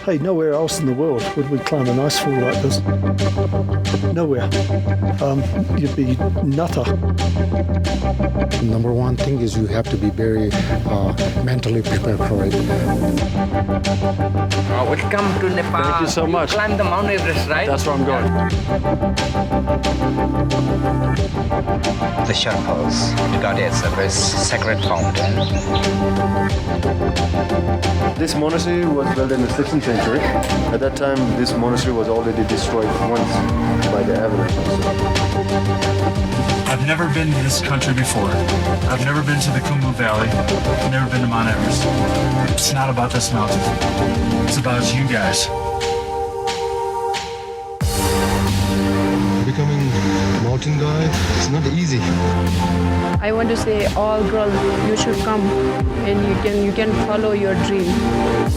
Hey, nowhere else in the world would we climb an ice fall like this. Nowhere. You'd be nutter. Number one thing is you have to be very mentally prepared for it. Welcome to Nepal. Thank you so much. You climb the Mount Everest, right? That's where I'm going. The Sherpas regarded as a sacred fountain. This monastery was built in the 16th century. At that time, this monastery was already destroyed once by the avalanche. I've never been to this country before. I've never been to the Khumbu Valley. I've never been to Mount Everest. It's not about this mountain. It's about you guys. Becoming a mountain guide, it's not easy. I want to say, all girls, you should come and you can follow your dream.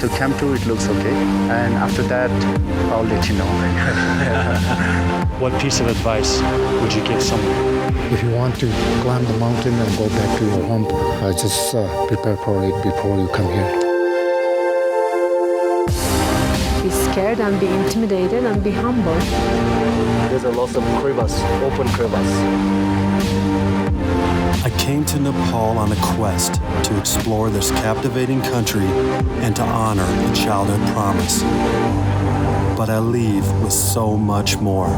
To Camp 2, it looks okay. And after that, I'll let you know. What piece of advice would you give someone? If you want to climb the mountain and go back to your home, just prepare for it before you come here. Be scared and be intimidated and be humble. There's a lot of crevasse, open crevasse. I came to Nepal on a quest to explore this captivating country and to honor a childhood promise. But I leave with so much more.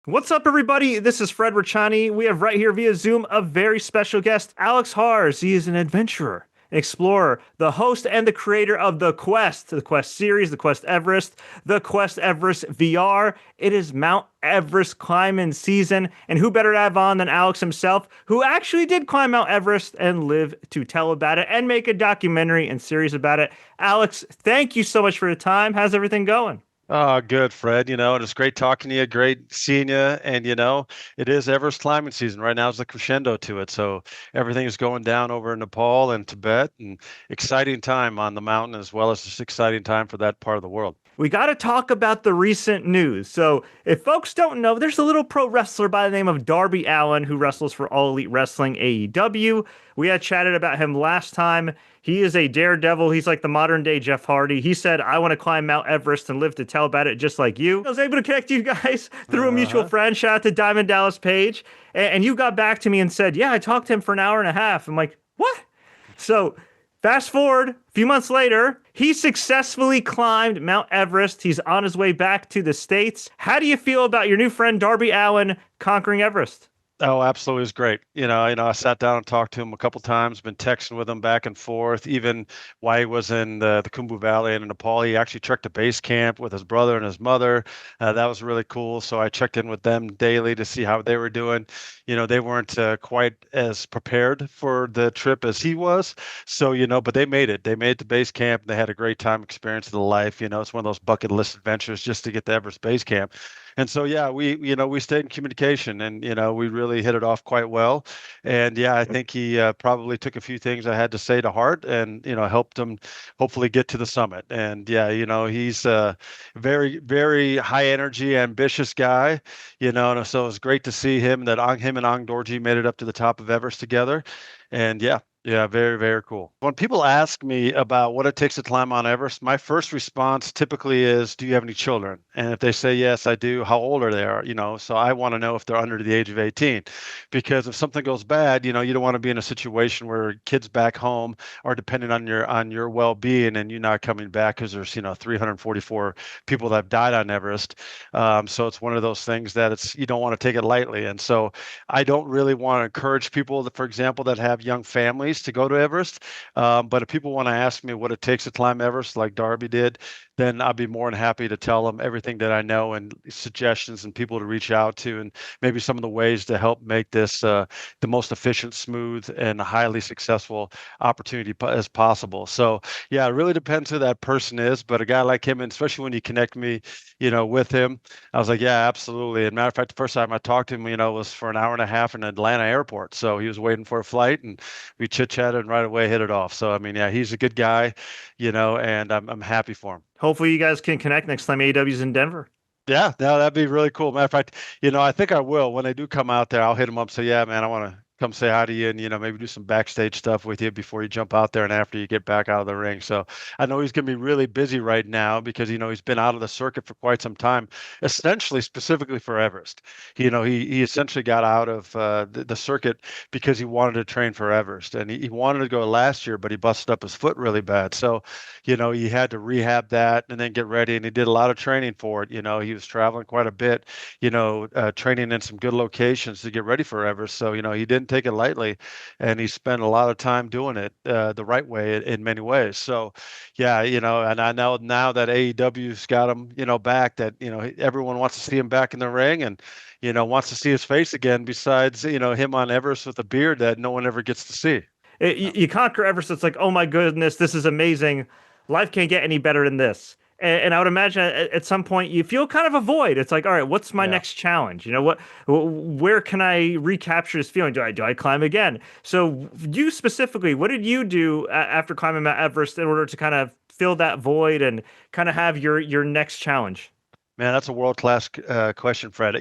What's up, everybody? This is Fred Richani. We have right here via Zoom a very special guest, Alex Harz. He is an adventurer, an explorer, the host and the creator of The Quest series, The Quest Everest, The Quest Everest VR. It is Mount Everest climbing season, and who better to have on than Alex himself, who actually did climb Mount Everest and live to tell about it and make a documentary and series about it. Alex, thank you so much for your time. How's everything going? Oh, good, Fred. And it's great talking to you, great seeing you. And, it is Everest climbing season. Right now is the crescendo to it. So everything is going down over in Nepal and Tibet, and exciting time on the mountain, as well as just exciting time for that part of the world. We got to talk about the recent news. So if folks don't know, there's a little pro wrestler by the name of Darby Allin who wrestles for All Elite Wrestling AEW. We had chatted about him last time. He is a daredevil. He's like the modern day Jeff Hardy. He said, I want to climb Mount Everest and live to tell about it just like you. I was able to connect you guys through a mutual friend. Shout out to Diamond Dallas Page. And you got back to me and said, yeah, I talked to him for an hour and a half. I'm like, what? So fast forward a few months later, he successfully climbed Mount Everest. He's on his way back to the States. How do you feel about your new friend Darby Allin conquering Everest? Oh, absolutely. It was great. I sat down and talked to him a couple times, been texting with him back and forth, even while he was in the Khumbu Valley in Nepal. He actually trekked a base camp with his brother and his mother. That was really cool. So I checked in with them daily to see how they were doing. They weren't quite as prepared for the trip as he was. So, but they made it. They made it to base camp. They had a great time, experience of the life. It's one of those bucket list adventures just to get to Everest base camp. And so, yeah, we stayed in communication, and, we really hit it off quite well. And yeah, I think he probably took a few things I had to say to heart and, helped him hopefully get to the summit. And yeah, he's a very, very high energy, ambitious guy, and so it was great to see him and Ang Dorji made it up to the top of Everest together. And yeah, very, very cool. When people ask me about what it takes to climb Mount Everest, my first response typically is, do you have any children? And if they say, yes, I do, how old are they? So I want to know if they're under the age of 18, because if something goes bad, you don't want to be in a situation where kids back home are dependent on your well-being and you not coming back because there's, 344 people that have died on Everest. So it's one of those things that you don't want to take it lightly. And so I don't really want to encourage people that, for example, that have young families to go to Everest. But if people want to ask me what it takes to climb Everest like Darby did, then I'll be more than happy to tell them everything that I know and suggestions and people to reach out to, and maybe some of the ways to help make this the most efficient, smooth, and highly successful opportunity as possible. So yeah, it really depends who that person is. But a guy like him, and especially when you connect me, with him, I was like, yeah, absolutely. And matter of fact, the first time I talked to him, was for an hour and a half in Atlanta airport. So he was waiting for a flight, and we chit-chatted and right away hit it off. So I mean, yeah, he's a good guy, and I'm happy for him. Hopefully you guys can connect next time AEW's in Denver. Yeah, no, that'd be really cool. Matter of fact, I think I will. When they do come out there, I'll hit them up. So yeah, man, I want to come say hi to you and, maybe do some backstage stuff with you before you jump out there and after you get back out of the ring. So I know he's going to be really busy right now because, he's been out of the circuit for quite some time, essentially specifically for Everest. He essentially got out of the circuit because he wanted to train for Everest, and he wanted to go last year, but he busted up his foot really bad. So, he had to rehab that and then get ready, and he did a lot of training for it. He was traveling quite a bit, training in some good locations to get ready for Everest. So, he didn't take it lightly, and he spent a lot of time doing it the right way in many ways. So, yeah, and I know now that AEW's got him, back, that, everyone wants to see him back in the ring and, wants to see his face again, besides, him on Everest with a beard that no one ever gets to see. You conquer Everest, it's like, oh my goodness, this is amazing. Life can't get any better than this. And I would imagine at some point you feel kind of a void. It's like, all right, what's my next challenge? Where can I recapture this feeling? Do I climb again? So you specifically, what did you do after climbing Mount Everest in order to kind of fill that void and kind of have your next challenge? Man, that's a world-class question, Fred.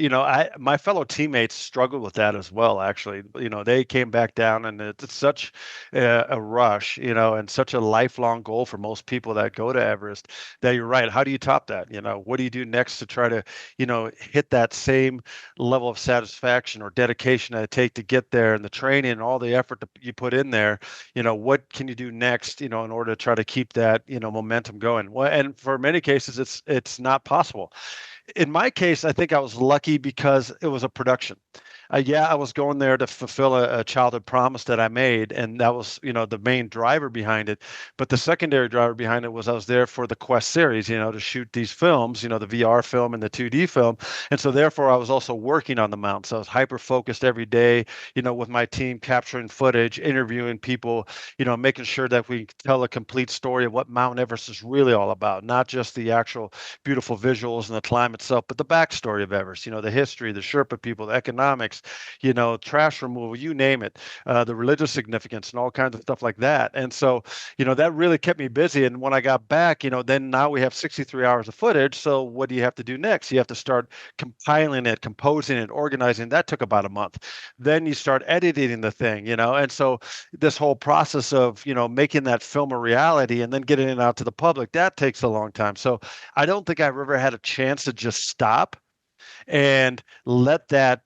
My fellow teammates struggled with that as well, actually. They came back down, and it's such a rush, and such a lifelong goal for most people that go to Everest, that you're right. How do you top that? What do you do next to try to, hit that same level of satisfaction or dedication that it takes to get there, and the training and all the effort that you put in there? What can you do next, in order to try to keep that, momentum going? Well, and for many cases, it's not possible. In my case, I think I was lucky because it was a production. I was going there to fulfill a childhood promise that I made, and that was, the main driver behind it. But the secondary driver behind it was I was there for the Quest series, to shoot these films, the VR film and the 2D film. And so therefore I was also working on the mountain. So I was hyper focused every day, with my team, capturing footage, interviewing people, making sure that we tell a complete story of what Mount Everest is really all about, not just the actual beautiful visuals and the climb itself, but the backstory of Everest, the history, the Sherpa people, the economics, trash removal, you name it, the religious significance and all kinds of stuff like that. And so, that really kept me busy. And when I got back, then now we have 63 hours of footage. So what do you have to do next? You have to start compiling it, composing it, organizing. That took about a month. Then you start editing the thing, and so this whole process of, making that film a reality and then getting it out to the public, that takes a long time. So I don't think I've ever had a chance to just stop and let that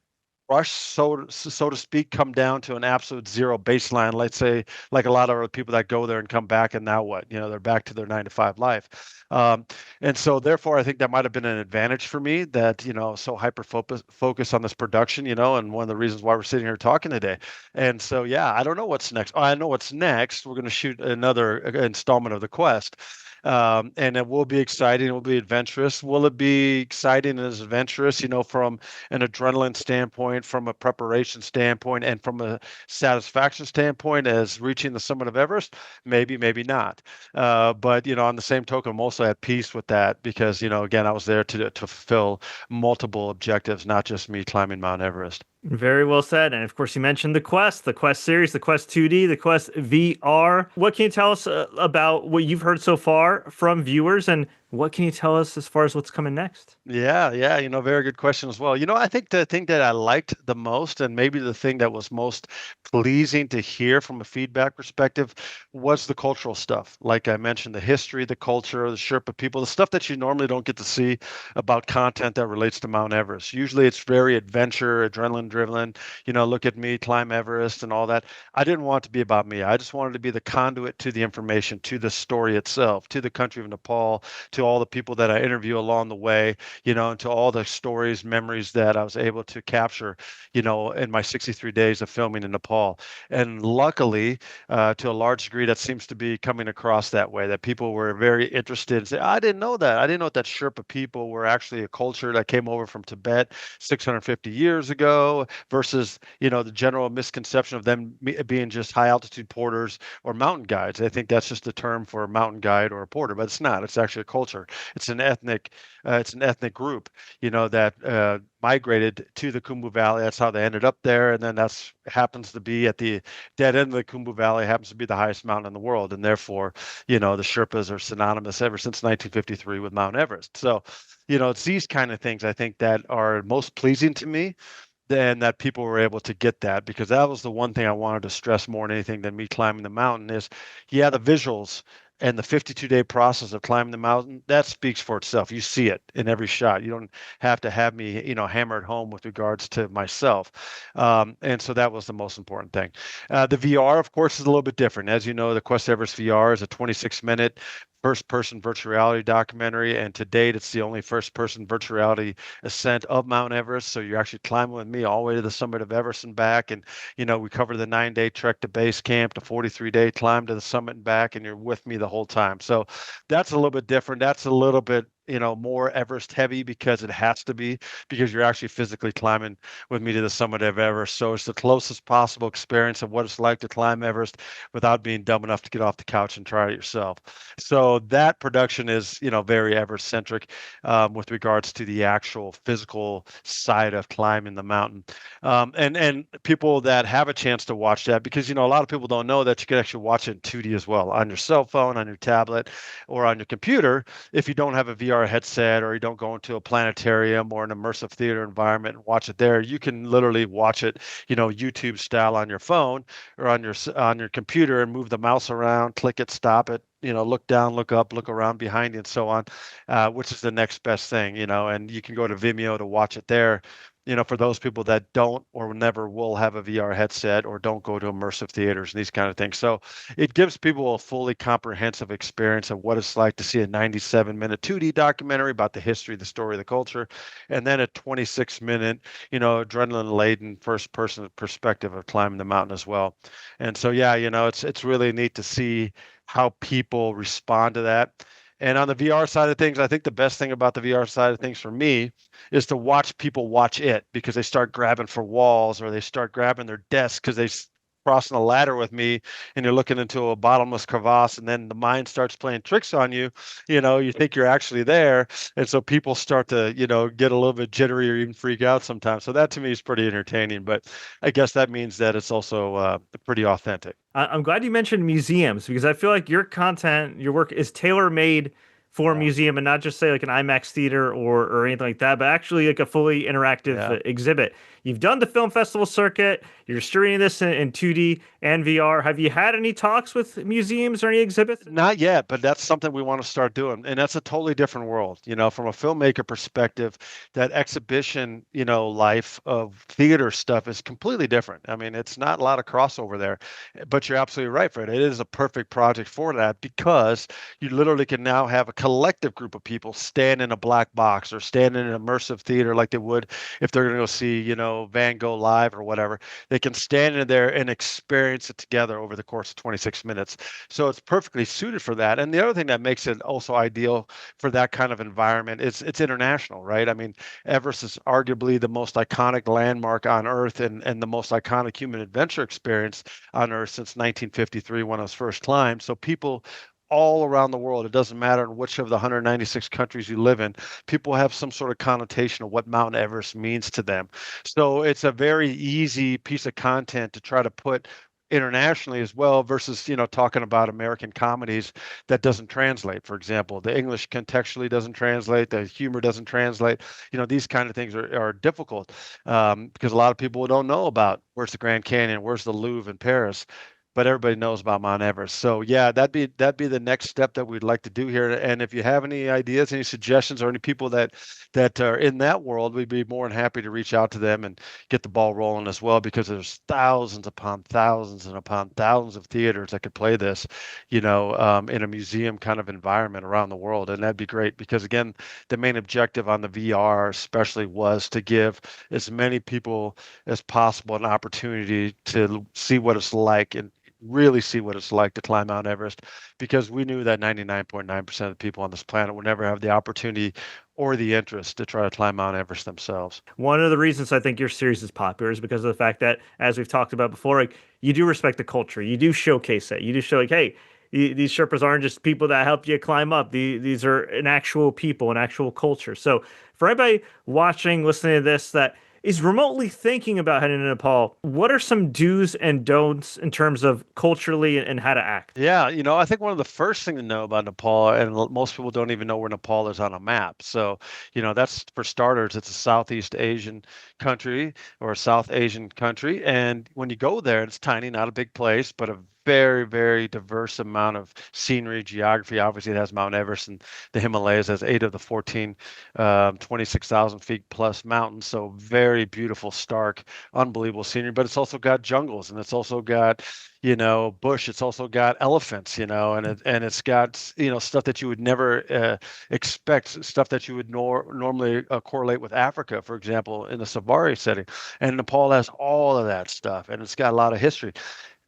rush, so to speak, come down to an absolute zero baseline. Let's say, like a lot of other people that go there and come back, and now what? They're back to their 9-to-5 life. And so therefore, I think that might have been an advantage for me that, so hyper focus on this production, and one of the reasons why we're sitting here talking today. And so, yeah, I don't know what's next. Oh, I know what's next. We're going to shoot another installment of The Quest. And it will be exciting. It will be adventurous. Will it be exciting and as adventurous, from an adrenaline standpoint, from a preparation standpoint, and from a satisfaction standpoint as reaching the summit of Everest? Maybe, maybe not. But, on the same token, I'm also at peace with that because, again, I was there to fulfill multiple objectives, not just me climbing Mount Everest. Very well said. And of course, you mentioned the Quest series, the Quest 2D, the Quest VR. What can you tell us about what you've heard so far from viewers, and what can you tell us as far as what's coming next? Yeah, very good question as well. I think the thing that I liked the most, and maybe the thing that was most pleasing to hear from a feedback perspective, was the cultural stuff. Like I mentioned, the history, the culture, the Sherpa people, the stuff that you normally don't get to see about content that relates to Mount Everest. Usually it's very adventure, adrenaline driven, look at me, climb Everest and all that. I didn't want it to be about me. I just wanted to be the conduit to the information, to the story itself, to the country of Nepal, to all the people that I interview along the way, and to all the stories, memories that I was able to capture, in my 63 days of filming in Nepal. And luckily, to a large degree, that seems to be coming across that way, that people were very interested and say, I didn't know that. I didn't know that Sherpa people were actually a culture that came over from Tibet 650 years ago versus, the general misconception of them being just high altitude porters or mountain guides. I think that's just a term for a mountain guide or a porter, but it's not. It's actually a culture. It's an ethnic group, that migrated to the Khumbu Valley. That's how they ended up there. And then that's happens to be at the dead end of the Khumbu Valley, happens to be the highest mountain in the world. And therefore, the Sherpas are synonymous ever since 1953 with Mount Everest. So, it's these kind of things I think that are most pleasing to me. then that people were able to get that, because that was the one thing I wanted to stress more than anything than me climbing the mountain is, yeah, the visuals and the 52-day process of climbing the mountain, that speaks for itself. You see it in every shot. You don't have to have me, hammer it home with regards to myself. And so that was the most important thing. The VR, of course, is a little bit different. As you know, the Quest Everest VR is a 26-minute first-person virtual reality documentary, and to date, it's the only first-person virtual reality ascent of Mount Everest. So you're actually climbing with me all the way to the summit of Everest and back, and we cover the 9-day trek to base camp, the 43-day climb to the summit and back, and you're with me the whole time. So that's a little bit different. That's a little bit more Everest heavy, because it has to be, because you're actually physically climbing with me to the summit of Everest. So it's the closest possible experience of what it's like to climb Everest without being dumb enough to get off the couch and try it yourself. So that production is, very Everest centric with regards to the actual physical side of climbing the mountain. And people that have a chance to watch that, because, a lot of people don't know that you can actually watch it in 2D as well, on your cell phone, on your tablet, or on your computer. If you don't have a VR headset, or you don't go into a planetarium or an immersive theater environment and watch it there, you can literally watch it, YouTube style on your phone or on your computer, and move the mouse around, click it, stop it, look down, look up, look around behind you, and so on, which is the next best thing, and you can go to Vimeo to watch it there. For those people that don't or never will have a VR headset, or don't go to immersive theaters and these kind of things. So it gives people a fully comprehensive experience of what it's like to see a 97-minute 2D documentary about the history, the story, the culture, and then a 26-minute, adrenaline-laden first-person perspective of climbing the mountain as well. And so, yeah, it's really neat to see how people respond to that. And on the VR side of things, I think the best thing about the VR side of things for me is to watch people watch it, because they start grabbing for walls, or they start grabbing their desks because they crossing a ladder with me, and you're looking into a bottomless crevasse, and then the mind starts playing tricks on you. You think you're actually there. And so people start to, get a little bit jittery or even freak out sometimes. So that to me is pretty entertaining, but I guess that means that it's also pretty authentic. I'm glad you mentioned museums, because I feel like your content, your work is tailor-made for a museum, and not just say like an IMAX theater or anything like that, but actually like a fully interactive exhibit. You've done the film festival circuit. You're streaming this in 2D and VR. Have you had any talks with museums or any exhibits? Not yet, but that's something we want to start doing. And that's a totally different world. From a filmmaker perspective, that exhibition, life of theater stuff is completely different. I mean, it's not a lot of crossover there, but you're absolutely right, Fred. It is a perfect project for that, because you literally can now have a collective group of people stand in a black box, or stand in an immersive theater like they would if they're going to go see, Van Gogh live or whatever. They can stand in there and experience it together over the course of 26 minutes. So it's perfectly suited for that. And the other thing that makes it also ideal for that kind of environment is it's international, right? I mean, Everest is arguably the most iconic landmark on Earth, and the most iconic human adventure experience on Earth since 1953, when it was first climbed. So people all around the world, it doesn't matter in which of the 196 countries you live in, people have some sort of connotation of what Mount Everest means to them. So it's a very easy piece of content to try to put internationally as well, versus talking about American comedies that doesn't translate. For example, the English contextually doesn't translate, the humor doesn't translate. These kind of things are difficult, because a lot of people don't know about where's the Grand Canyon, where's the Louvre in Paris, but everybody knows about Mount Everest. So yeah, that'd be the next step that we'd like to do here. And if you have any ideas, any suggestions, or any people that are in that world, we'd be more than happy to reach out to them and get the ball rolling as well, because there's thousands upon thousands and upon thousands of theaters that could play this, in a museum kind of environment around the world. And that'd be great, because again, the main objective on the VR especially was to give as many people as possible an opportunity to see what it's like, and really see what it's like to climb Mount Everest, because we knew that 99.9% of the people on this planet would never have the opportunity or the interest to try to climb Mount Everest themselves. One of the reasons I think your series is popular is because of the fact that, as we've talked about before, like, you do respect the culture. You do showcase it. You do show like, hey, these Sherpas aren't just people that help you climb up. These are an actual people, an actual culture. So for everybody watching, listening to this, that is remotely thinking about heading to Nepal, what are some do's and don'ts in terms of culturally and how to act? Yeah, I think one of the first thing to know about Nepal, and most people don't even know where Nepal is on a map. So, that's for starters, it's a Southeast Asian country or a South Asian country. And when you go there, it's tiny, not a big place, but a very, very diverse amount of scenery, geography. Obviously, it has Mount Everest and the Himalayas as 8 of the 14, 26,000 feet plus mountains. So very beautiful, stark, unbelievable scenery. But it's also got jungles, and it's also got bush. It's also got elephants, it's got, stuff that you would never expect, stuff that you would normally correlate with Africa, for example, in the safari setting. And Nepal has all of that stuff, and it's got a lot of history.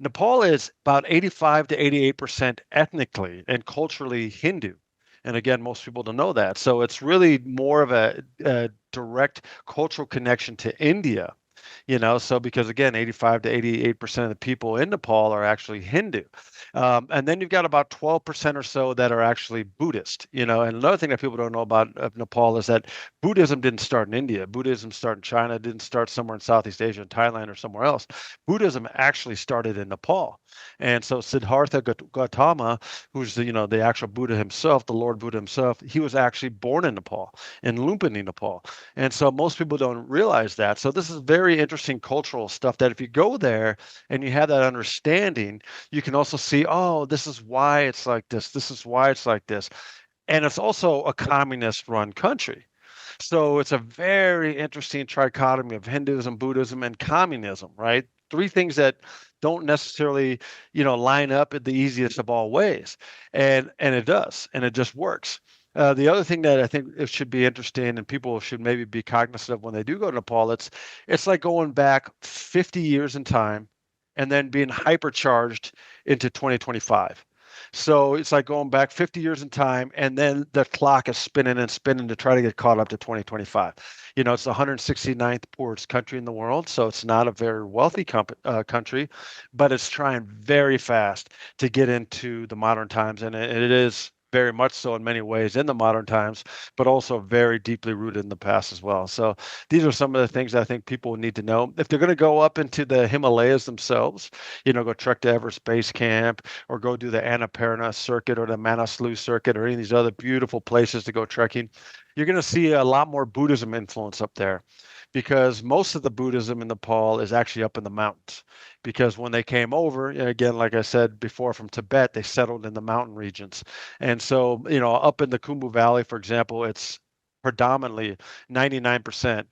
Nepal is about 85 to 88% ethnically and culturally Hindu. And again, most people don't know that. So it's really more of a direct cultural connection to India. So because again, 85 to 88% of the people in Nepal are actually Hindu. And then you've got about 12% or so that are actually Buddhist, and another thing that people don't know about of Nepal is that Buddhism didn't start in India. Buddhism started in China, didn't start somewhere in Southeast Asia, Thailand, or somewhere else. Buddhism actually started in Nepal. And so Siddhartha Gautama, who's the actual Buddha himself, the Lord Buddha himself, he was actually born in Nepal, in Lumpini, Nepal. And so most people don't realize that. So this is very interesting cultural stuff that if you go there and you have that understanding, you can also see, oh, this is why it's like this. This is why it's like this. And it's also a communist-run country. So it's a very interesting trichotomy of Hinduism, Buddhism, and communism, right? Three things that don't necessarily, line up in the easiest of all ways. And it does, and it just works. The other thing that I think it should be interesting and people should maybe be cognizant of when they do go to Nepal, it's like going back 50 years in time and then being hypercharged into 2025. So it's like going back 50 years in time, and then the clock is spinning and spinning to try to get caught up to 2025. It's the 169th poorest country in the world, so it's not a very wealthy country, but it's trying very fast to get into the modern times, and it is very much so in many ways in the modern times, but also very deeply rooted in the past as well. So these are some of the things I think people need to know. If they're going to go up into the Himalayas themselves, go trek to Everest Base Camp or go do the Annapurna circuit or the Manaslu circuit or any of these other beautiful places to go trekking, you're going to see a lot more Buddhism influence up there, because most of the Buddhism in Nepal is actually up in the mountains. Because when they came over, again, like I said before, from Tibet, they settled in the mountain regions. And so, up in the Khumbu Valley, for example, it's predominantly 99%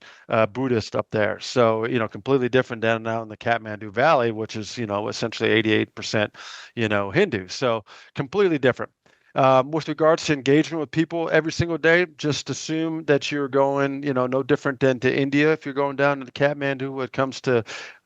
Buddhist up there. So, completely different than now in the Kathmandu Valley, which is, essentially 88%, Hindu. So completely different. With regards to engagement with people every single day, just assume that you're going, no different than to India if you're going down to Kathmandu when it comes to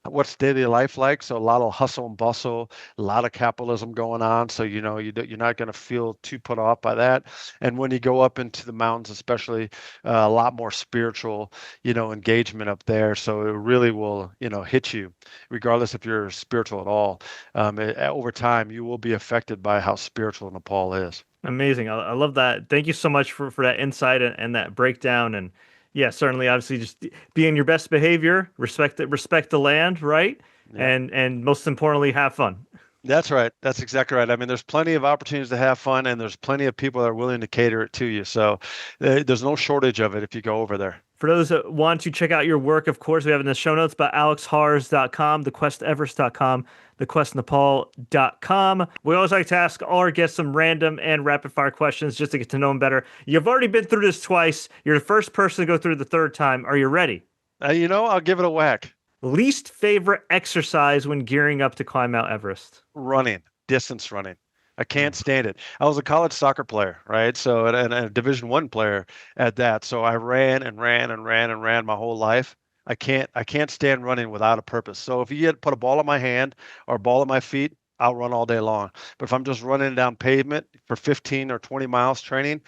what's daily life like. So a lot of hustle and bustle, a lot of capitalism going on. So, you're not going to feel too put off by that. And when you go up into the mountains, especially a lot more spiritual, engagement up there. So it really will, hit you regardless if you're spiritual at all. Over time, you will be affected by how spiritual Nepal is. Amazing. I love that. Thank you so much for that insight and that breakdown. And yeah, certainly, obviously, just be in your best behavior, respect the land, right? Yeah. And most importantly, have fun. That's right. That's exactly right. I mean, there's plenty of opportunities to have fun, and there's plenty of people that are willing to cater it to you. So there's no shortage of it if you go over there. For those that want to check out your work, of course, we have in the show notes about alexharz.com, thequesteverest.com, thequestnepal.com. We always like to ask all our guests some random and rapid-fire questions just to get to know them better. You've already been through this twice. You're the first person to go through the third time. Are you ready? I'll give it a whack. Least favorite exercise when gearing up to climb Mount Everest? Running, distance running. I can't stand it. I was a college soccer player, right? So, and a Division I player at that. So I ran and ran and ran and ran my whole life. I can't stand running without a purpose. So if you put a ball in my hand or a ball in my feet, I'll run all day long. But if I'm just running down pavement for 15 or 20 miles training,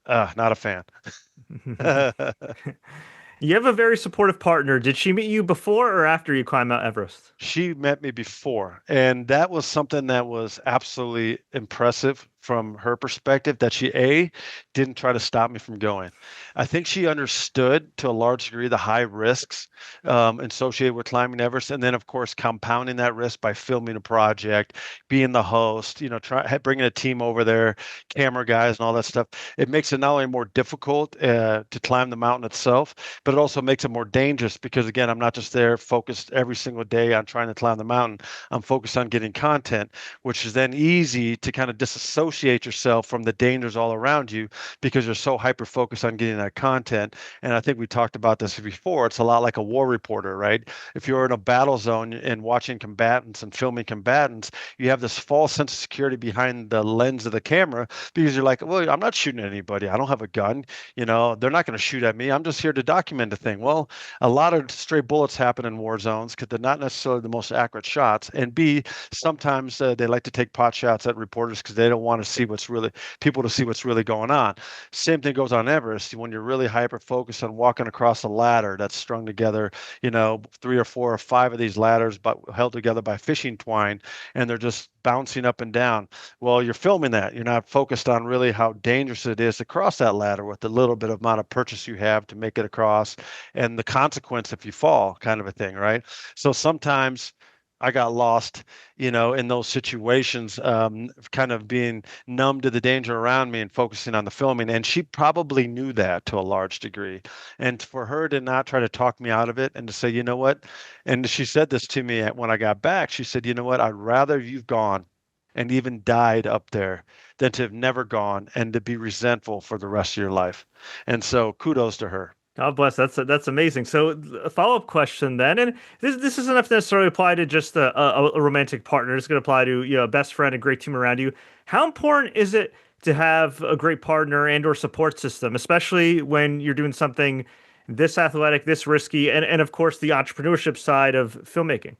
not a fan. You have a very supportive partner. Did she meet you before or after you climbed Mount Everest? She met me before, and that was something that was absolutely impressive from her perspective that she didn't try to stop me from going. I think she understood to a large degree the high risks associated with climbing Everest, and then of course compounding that risk by filming a project, being the host, bringing a team over there, camera guys and all that stuff. It makes it not only more difficult to climb the mountain itself, but it also makes it more dangerous because again, I'm not just there focused every single day on trying to climb the mountain. I'm focused on getting content, which is then easy to kind of disassociate yourself from the dangers all around you because you're so hyper focused on getting that content. And I think we talked about this before. It's a lot like a war reporter, right? If you're in a battle zone and watching combatants and filming combatants, you have this false sense of security behind the lens of the camera because you're like, well, I'm not shooting at anybody. I don't have a gun. They're not going to shoot at me. I'm just here to document a thing. Well, a lot of stray bullets happen in war zones because they're not necessarily the most accurate shots. And B, sometimes they like to take pot shots at reporters because they don't want to see what's really going on. Same thing goes on Everest. When you're really hyper focused on walking across a ladder that's strung together, 3 or 4 or 5 of these ladders but held together by fishing twine, and they're just bouncing up and down. Well, you're filming that. You're not focused on really how dangerous it is to cross that ladder with the little bit of amount of purchase you have to make it across and the consequence if you fall, kind of a thing, right? So sometimes I got lost, in those situations, kind of being numb to the danger around me and focusing on the filming. And she probably knew that to a large degree. And for her to not try to talk me out of it and to say, you know what? And she said this to me when I got back. She said, you know what? I'd rather you've gone and even died up there than to have never gone and to be resentful for the rest of your life. And so kudos to her. God bless. That's amazing. So a follow-up question then, and this isn't necessarily apply to just a romantic partner. It's going to apply to a best friend, a great team around you. How important is it to have a great partner and or support system, especially when you're doing something this athletic, this risky, and of course the entrepreneurship side of filmmaking?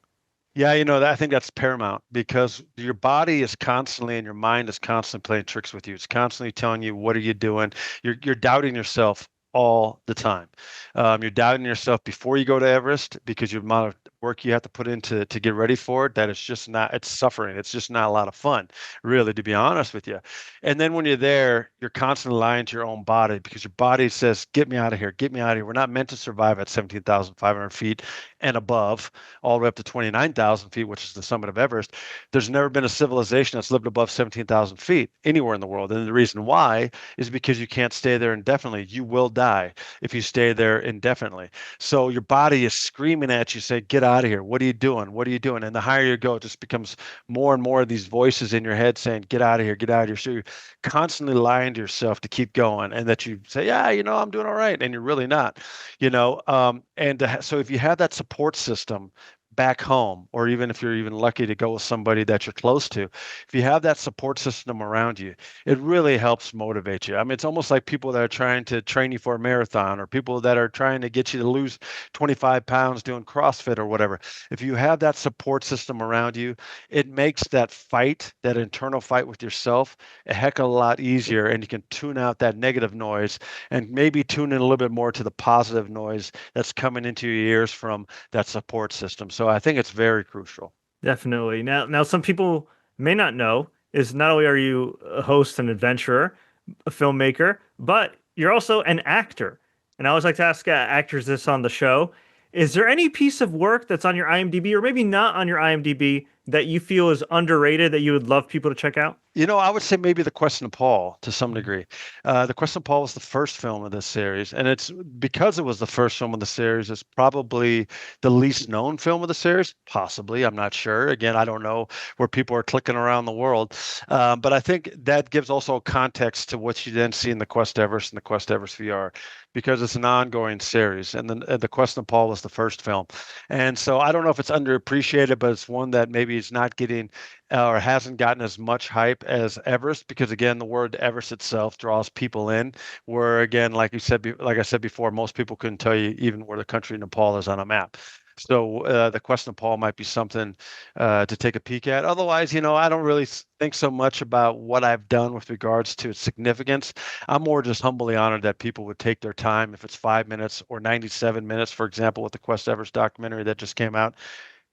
Yeah, I think that's paramount because your body is constantly and your mind is constantly playing tricks with you. It's constantly telling you, what are you doing? You're doubting yourself all the time. You're doubting yourself before you go to Everest because your amount of work you have to put into to get ready for it, that it's suffering. It's just not a lot of fun, really, to be honest with you. And then when you're there, you're constantly lying to your own body because your body says, get me out of here, get me out of here. We're not meant to survive at 17,500 feet and above, all the way up to 29,000 feet, which is the summit of Everest. There's never been a civilization that's lived above 17,000 feet anywhere in the world. And the reason why is because you can't stay there indefinitely. You will die if you stay there indefinitely. So your body is screaming at you, say, get out of here. What are you doing? What are you doing? And the higher you go, it just becomes more and more of these voices in your head saying, get out of here, get out of here. So you're constantly lying to yourself to keep going and that you say, yeah, I'm doing all right. And you're really not, so if you have that support system back home, or even if you're even lucky to go with somebody that you're close to, if you have that support system around you, it really helps motivate you. I mean, it's almost like people that are trying to train you for a marathon or people that are trying to get you to lose 25 pounds doing CrossFit or whatever. If you have that support system around you, it makes that fight, that internal fight with yourself, a heck of a lot easier, and you can tune out that negative noise and maybe tune in a little bit more to the positive noise that's coming into your ears from that support system. So I think it's very crucial. Definitely. Now, some people may not know is not only are you a host and adventurer, a filmmaker, but you're also an actor. And I always like to ask actors this on the show. Is there any piece of work that's on your IMDb or maybe not on your IMDb that you feel is underrated that you would love people to check out? I would say maybe The Quest of Nepal to some degree. The Quest of Nepal was the first film of this series, and it's because it was the first film of the series, it's probably the least known film of the series, possibly. I'm not sure. Again, I don't know where people are clicking around the world, but I think that gives also context to what you then see in The Quest Everest and The Quest Everest VR, because it's an ongoing series, and the Quest of Nepal was the first film. And so I don't know if it's underappreciated, but it's one that maybe is not getting or hasn't gotten as much hype as Everest, because again, the word Everest itself draws people in, where again, like I said before, most people couldn't tell you even where the country Nepal is on a map. So the Quest of Nepal might be something to take a peek at. Otherwise, I don't really think so much about what I've done with regards to its significance. I'm more just humbly honored that people would take their time, if it's 5 minutes or 97 minutes, for example, with the Quest Everest documentary that just came out.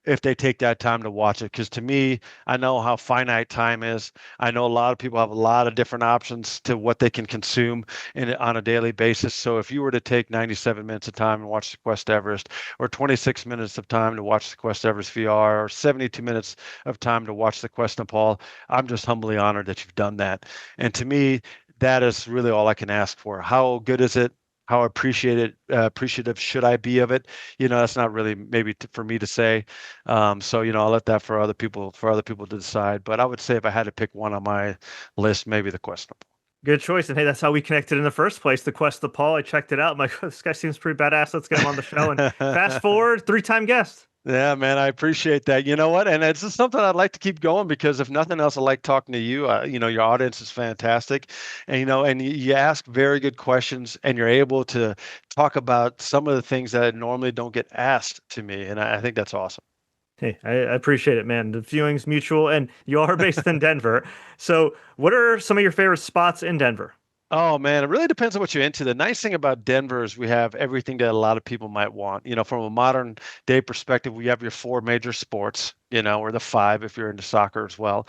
if they take that time to watch it. Because to me, I know how finite time is. I know a lot of people have a lot of different options to what they can consume on a daily basis. So if you were to take 97 minutes of time and watch the Quest Everest, or 26 minutes of time to watch the Quest Everest VR, or 72 minutes of time to watch the Quest Nepal, I'm just humbly honored that you've done that. And to me, that is really all I can ask for. How good is it? How appreciative should I be of it? That's not really maybe for me to say. So I'll let that for other people to decide. But I would say if I had to pick one on my list, maybe the Quest Nepal. Good choice. And hey, that's how we connected in the first place. The Quest Nepal. I checked it out. I'm like, oh, this guy seems pretty badass. Let's get him on the show. And fast forward, 3-time guest. Yeah, man, I appreciate that. You know what? And it's just something I'd like to keep going, because if nothing else, I like talking to you. Your audience is fantastic. And, and you ask very good questions, and you're able to talk about some of the things that normally don't get asked to me. And I think that's awesome. Hey, I appreciate it, man. The viewing's mutual, and you are based in Denver. So what are some of your favorite spots in Denver? Oh, man, it really depends on what you're into. The nice thing about Denver is we have everything that a lot of people might want. From a modern day perspective, we have your 4 major sports, or the 5 if you're into soccer as well.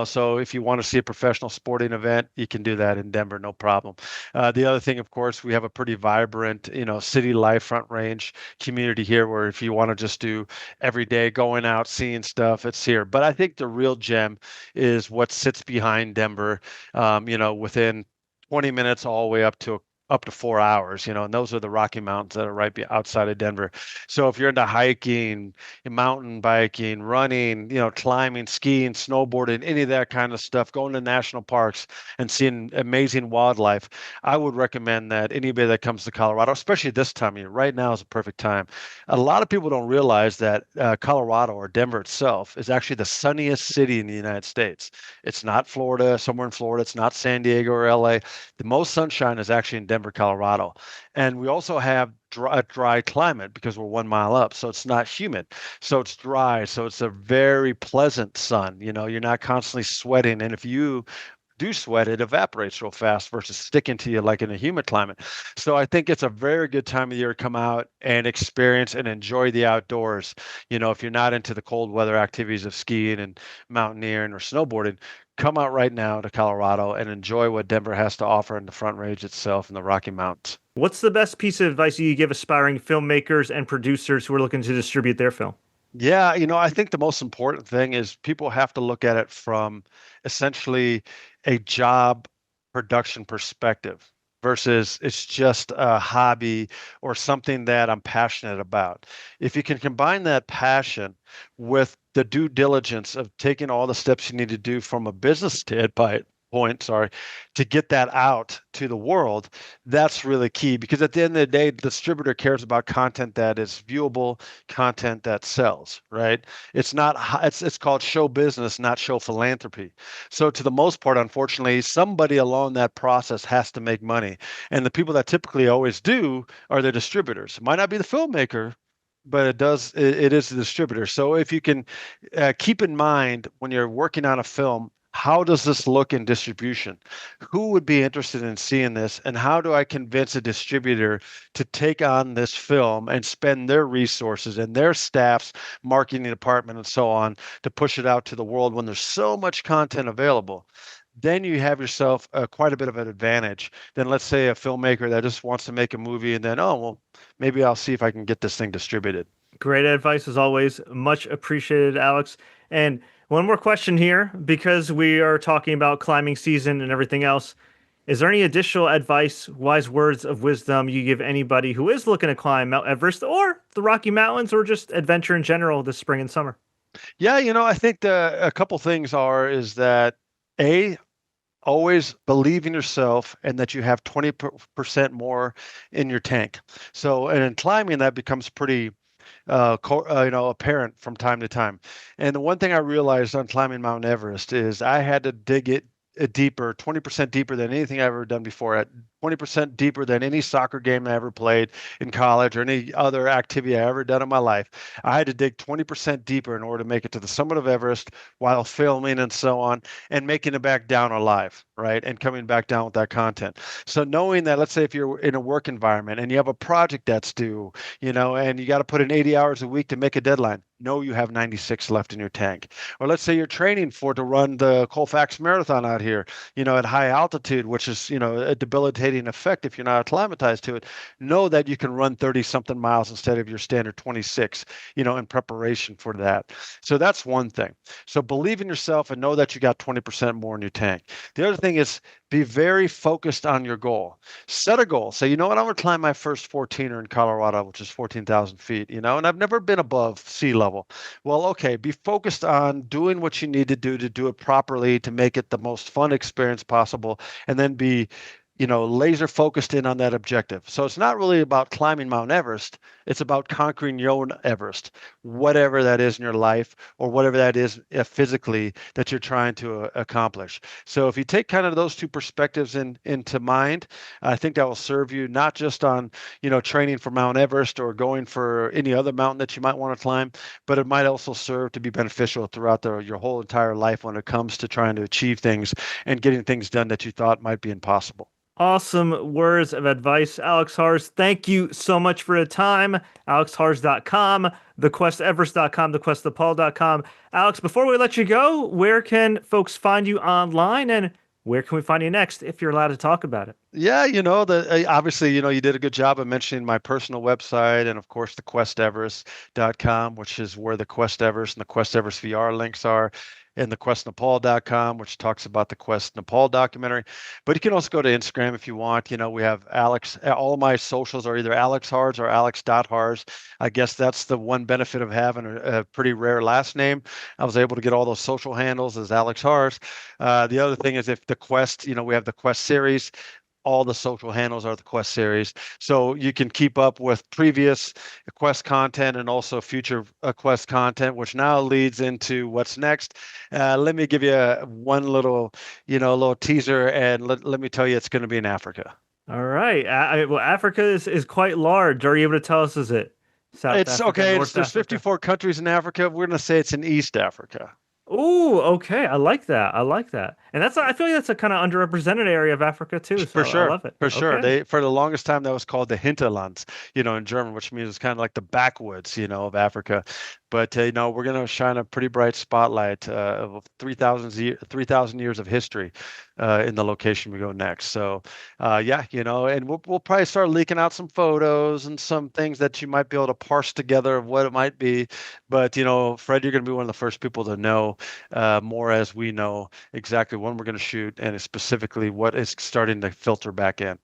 So if you want to see a professional sporting event, you can do that in Denver, no problem. The other thing, of course, we have a pretty vibrant, city life, Front Range community here, where if you want to just do every day going out, seeing stuff, it's here. But I think the real gem is what sits behind Denver, within 20 minutes all the way up to 4 hours, and those are the Rocky Mountains that are right outside of Denver. So if you're into hiking, mountain biking, running, climbing, skiing, snowboarding, any of that kind of stuff, going to national parks and seeing amazing wildlife, I would recommend that anybody that comes to Colorado, especially this time of year, right now is a perfect time. A lot of people don't realize that Colorado, or Denver itself, is actually the sunniest city in the United States. It's not Florida, somewhere in Florida. It's not San Diego or LA. The most sunshine is actually in Denver, Colorado. And we also have a dry climate because we're 1 mile up. So it's not humid. So it's dry. So it's a very pleasant sun. You're not constantly sweating. And if you do sweat, it evaporates real fast versus sticking to you like in a humid climate. So I think it's a very good time of year to come out and experience and enjoy the outdoors. If you're not into the cold weather activities of skiing and mountaineering or snowboarding, come out right now to Colorado and enjoy what Denver has to offer in the Front Range itself and the Rocky Mountains. What's the best piece of advice you give aspiring filmmakers and producers who are looking to distribute their film? Yeah, I think the most important thing is people have to look at it from essentially a job production perspective versus it's just a hobby or something that I'm passionate about. If you can combine that passion with the due diligence of taking all the steps you need to do from a business standpoint, to get that out to the world, that's really key, because at the end of the day, the distributor cares about content that is viewable, content that sells, right? It's called show business, not show philanthropy. So to the most part, unfortunately, somebody along that process has to make money. And the people that typically always do are the distributors. It might not be the filmmaker, but it is the distributor. So if you can keep in mind when you're working on a film, how does this look in distribution? Who would be interested in seeing this? And how do I convince a distributor to take on this film and spend their resources and their staff's marketing department and so on to push it out to the world when there's so much content available? Then you have yourself quite a bit of an advantage than, let's say, a filmmaker that just wants to make a movie and then, maybe I'll see if I can get this thing distributed. Great advice as always. Much appreciated, Alex. And one more question here, because we are talking about climbing season and everything else. Is there any additional advice, wise words of wisdom you give anybody who is looking to climb Mount Everest or the Rocky Mountains or just adventure in general this spring and summer? Yeah, I think a couple things is that always believe in yourself and that you have 20% more in your tank. So, and in climbing, that becomes pretty apparent from time to time. And the one thing I realized on climbing Mount Everest is I had to dig it deeper, 20% deeper than anything I've ever done before, at 20% deeper than any soccer game I ever played in college or any other activity I ever done in my life. I had to dig 20% deeper in order to make it to the summit of Everest while filming and so on, and making it back down alive, right? And coming back down with that content. So knowing that, let's say if you're in a work environment and you have a project that's due, and you got to put in 80 hours a week to make a deadline, know you have 96 left in your tank. Or let's say you're training to run the Colfax Marathon out here, at high altitude, which is, a debilitating effect if you're not acclimatized to it. Know that you can run 30 something miles instead of your standard 26, in preparation for that. So that's one thing. So believe in yourself and know that you got 20% more in your tank. The other thing is be very focused on your goal. Set a goal. Say, you know what, I'm going to climb my first 14er in Colorado, which is 14,000 feet, and I've never been above sea level. Well, okay, be focused on doing what you need to do it properly, to make it the most fun experience possible, and then be laser focused in on that objective. So it's not really about climbing Mount Everest. It's about conquering your own Everest, whatever that is in your life or whatever that is physically that you're trying to accomplish. So if you take kind of those two perspectives into mind, I think that will serve you not just on, training for Mount Everest or going for any other mountain that you might want to climb, but it might also serve to be beneficial throughout your whole entire life when it comes to trying to achieve things and getting things done that you thought might be impossible. Awesome words of advice, Alex Harz. Thank you so much for your time. AlexHarz.com, thequesteverest.com, thequestnepal.com. Alex, before we let you go, where can folks find you online, and where can we find you next if you're allowed to talk about it? Yeah, obviously, you did a good job of mentioning my personal website and, of course, thequesteverest.com, which is where the Quest Everest and the Quest Everest VR links are, and thequestnepal.com, which talks about the Quest Nepal documentary. But you can also go to Instagram if you want. We have Alex. All of my socials are either Alex Harz or Alex.Harz. I guess that's the one benefit of having a pretty rare last name. I was able to get all those social handles as Alex Harz. The other thing is if the Quest, we have the Quest series. All the social handles are the Quest series. So you can keep up with previous Quest content and also future Quest content, which now leads into what's next. Let me give you one little, little teaser, and let me tell you, it's going to be in Africa. All right. Well, Africa is quite large. Are you able to tell us, is it South Africa? Okay. There's 54 countries in Africa. We're going to say it's in East Africa. Oh, okay. I like that. And I feel like that's a kind of underrepresented area of Africa too. So for sure. I love it. For sure. For the longest time that was called the Hinterland, in German, which means it's kind of like the backwoods, of Africa. But we're going to shine a pretty bright spotlight of 3,000 years of history in the location we go next. So, and we'll probably start leaking out some photos and some things that you might be able to parse together of what it might be. But, Fred, you're going to be one of the first people to know more as we know exactly when we're going to shoot and specifically what is starting to filter back in.